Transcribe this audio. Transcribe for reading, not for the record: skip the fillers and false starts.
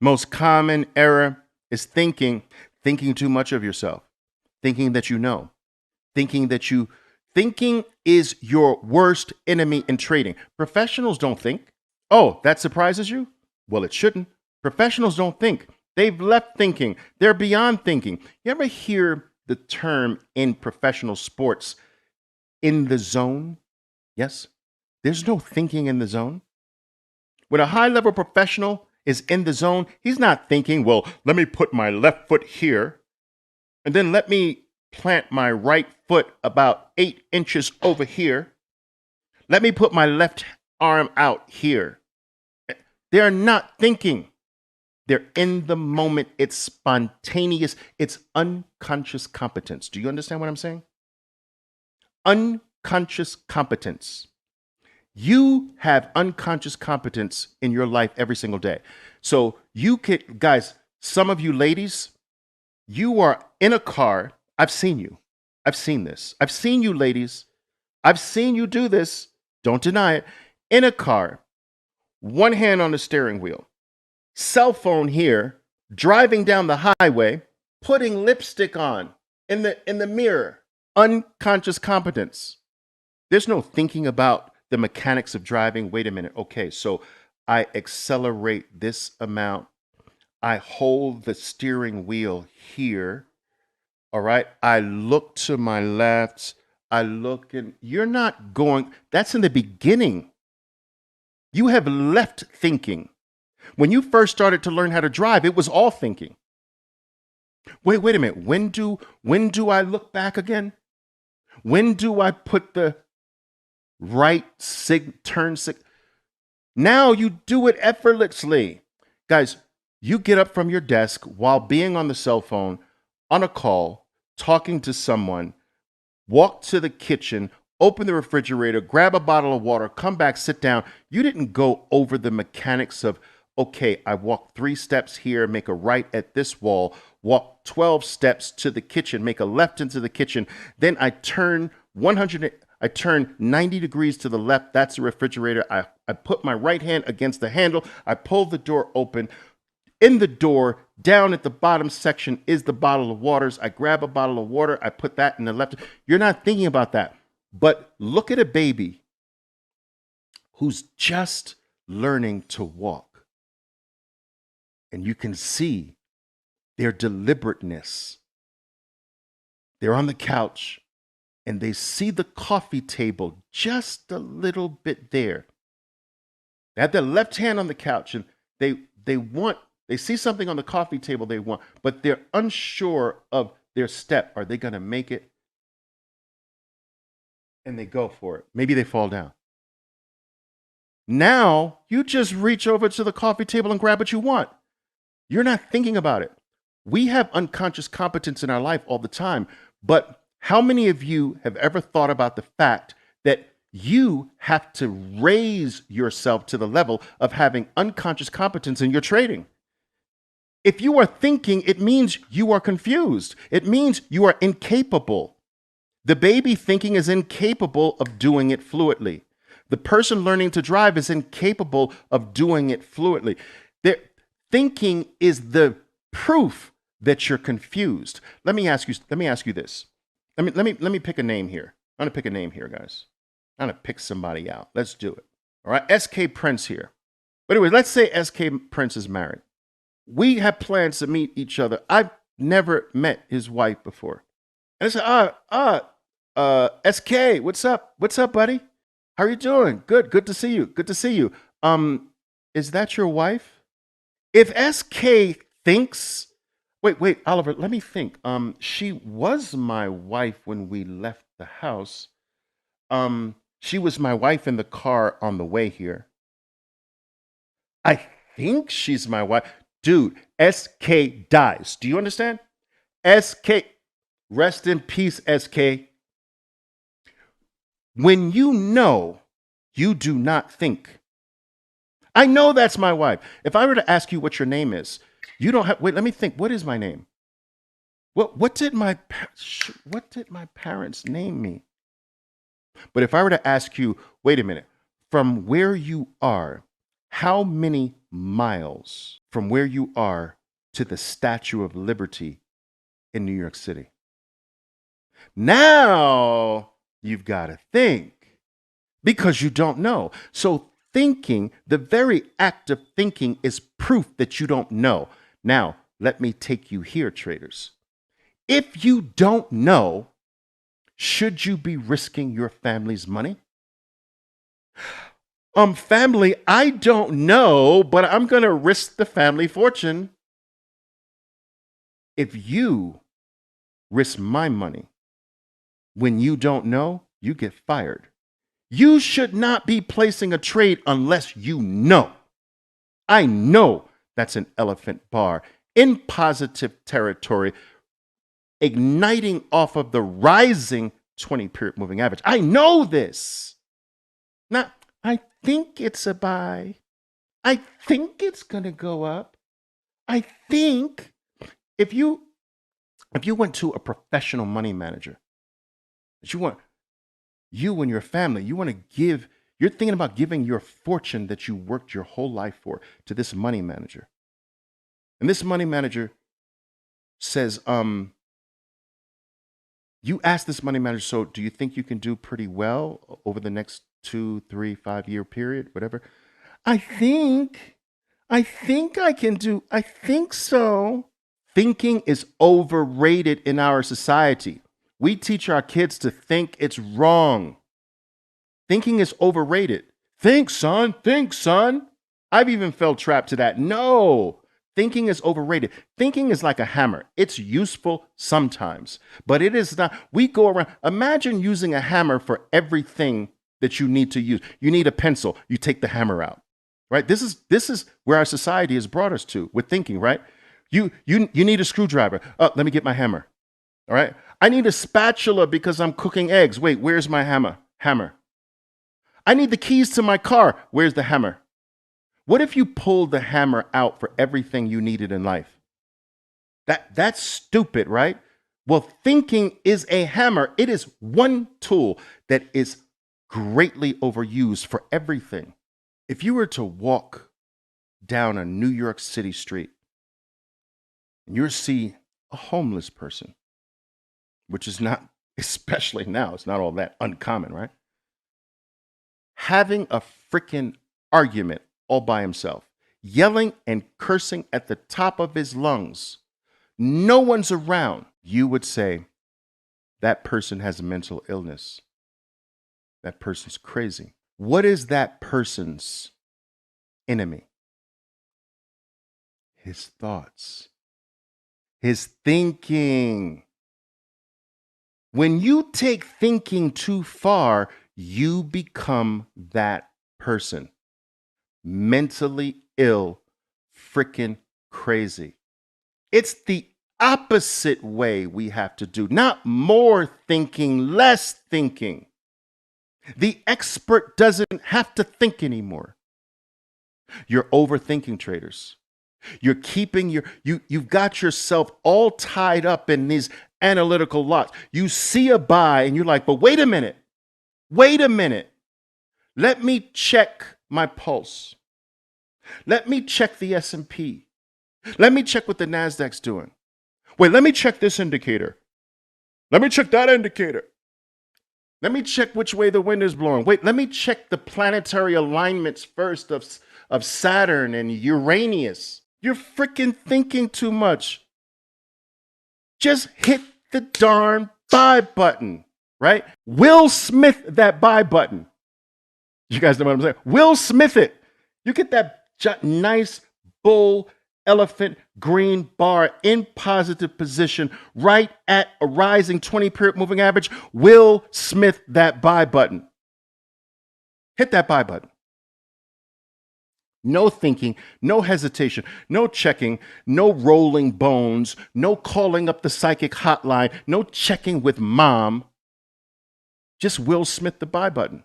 Most common error is thinking too much of yourself, thinking that you know, thinking is your worst enemy in trading. Professionals don't think. Oh, that surprises you? Well, it shouldn't. Professionals don't think. They've left thinking. They're beyond thinking. You ever hear the term in professional sports, in the zone? Yes. There's no thinking in the zone. When a high level professional is in the zone, he's not thinking, well, let me put my left foot here and then let me plant my right foot about 8 inches over here. Let me put my left arm out here. They're not thinking. They're in the moment. It's spontaneous. It's unconscious competence. Do you understand what I'm saying? Unconscious competence. You have unconscious competence in your life every single day. So you could, guys, some of you ladies, you are in a car. I've seen you. I've seen this. I've seen you ladies. I've seen you do this. Don't deny it. In a car, one hand on the steering wheel, cell phone here, driving down the highway, putting lipstick on in the mirror. Unconscious competence. There's no thinking about the mechanics of driving. Wait a minute. Okay, so I accelerate this amount. I hold the steering wheel here. All right. I look to my left. I look, and you're not going. That's in the beginning. You have left thinking. When you first started to learn how to drive, it was all thinking. Wait a minute. When do I look back again? When do I put the right turn? Now you do it effortlessly. Guys, you get up from your desk while being on the cell phone, on a call, talking to someone, walk to the kitchen, open the refrigerator, grab a bottle of water, come back, sit down. You didn't go over the mechanics of, okay, I walk 3 steps here, make a right at this wall, walk 12 steps to the kitchen, make a left into the kitchen. Then I turn 90 degrees to the left. That's the refrigerator. I put my right hand against the handle. I pull the door open. In the door, down at the bottom section is the bottle of waters. I grab a bottle of water. I put that in the left. You're not thinking about that. But look at a baby who's just learning to walk. And you can see their deliberateness. They're on the couch and they see the coffee table just a little bit there. They have their left hand on the couch and they see something on the coffee table they want, but they're unsure of their step. Are they going to make it? And they go for it. Maybe they fall down. Now you just reach over to the coffee table and grab what you want. You're not thinking about it. We have unconscious competence in our life all the time, but how many of you have ever thought about the fact that you have to raise yourself to the level of having unconscious competence in your trading? If you are thinking, it means you are confused. It means you are incapable. The baby thinking is incapable of doing it fluidly. The person learning to drive is incapable of doing it fluidly. Thinking is the proof that you're confused. Let me ask you this. Let me pick a name here. I'm gonna pick a name here, guys. I'm gonna pick somebody out. Let's do it. All right, SK Prince here. But anyway, let's say SK Prince is married. We have plans to meet each other. I've never met his wife before. And I said, SK, what's up? What's up, buddy? How are you doing? Good to see you. Good to see you. Is that your wife? If SK thinks, wait, Oliver, let me think. She was my wife when we left the house. She was my wife in the car on the way here. I think she's my wife. Dude, SK dies. Do you understand? SK, rest in peace, SK. When you know, you do not think. I know that's my wife. If I were to ask you what your name is, you don't have, wait, let me think. What is my name? What did my parents name me? But if I were to ask you, wait a minute, from where you are, how many miles from where you are to the Statue of Liberty in New York City. Now you've got to think because you don't know. So thinking, the very act of thinking is proof that you don't know. Now, let me take you here, traders. If you don't know, should you be risking your family's money? Family, I don't know, but I'm going to risk the family fortune. If you risk my money when you don't know, you get fired. You should not be placing a trade unless you know. I know that's an elephant bar in positive territory, igniting off of the rising 20-period moving average. I know this. Now, I think it's a buy. I think it's going to go up. I think if you went to a professional money manager, you and your family, you're thinking about giving your fortune that you worked your whole life for to this money manager. And this money manager says, you ask this money manager, so do you think you can do pretty well over the next 2, 3, 5 year period, whatever? I think I can do, I think so. Thinking is overrated in our society. We teach our kids to think. It's wrong. Thinking is overrated. Think, son. Think, son. I've even fell trapped to that. No. Thinking is overrated. Thinking is like a hammer. It's useful sometimes, but it is not. We go around. Imagine using a hammer for everything that you need to use. You need a pencil. You take the hammer out, right? This is where our society has brought us to with thinking, right? You need a screwdriver. Oh, let me get my hammer. All right. I need a spatula because I'm cooking eggs. Wait, where's my hammer? I need the keys to my car. Where's the hammer? What if you pulled the hammer out for everything you needed in life? That's stupid, right? Well, thinking is a hammer. It is one tool that is greatly overused for everything. If you were to walk down a New York City street and you see a homeless person, which is not, especially now, it's not all that uncommon, right? Having a freaking argument all by himself, yelling and cursing at the top of his lungs. No one's around. You would say, that person has a mental illness. That person's crazy. What is that person's enemy? His thoughts, his thinking. When you take thinking too far, you become that person. Mentally ill, freaking crazy. It's the opposite way we have to do. Not more thinking, less thinking. The expert doesn't have to think anymore. You're overthinking, traders. You're keeping you've got yourself all tied up in these analytical lots. You see a buy and you're like, but wait a minute. Let me check my pulse. Let me check the S&P. Let me check what the NASDAQ's doing. Wait, let me check this indicator. Let me check that indicator. Let me check which way the wind is blowing. Wait, let me check the planetary alignments first of Saturn and Uranus. You're freaking thinking too much. Just hit the darn buy button, right? Will Smith that buy button. You guys know what I'm saying? Will Smith it. You get that nice bull elephant green bar in positive position right at a rising 20-period moving average. Will Smith that buy button. Hit that buy button. No thinking, no hesitation, no checking, no rolling bones, no calling up the psychic hotline, no checking with mom. Just Will Smith the buy button.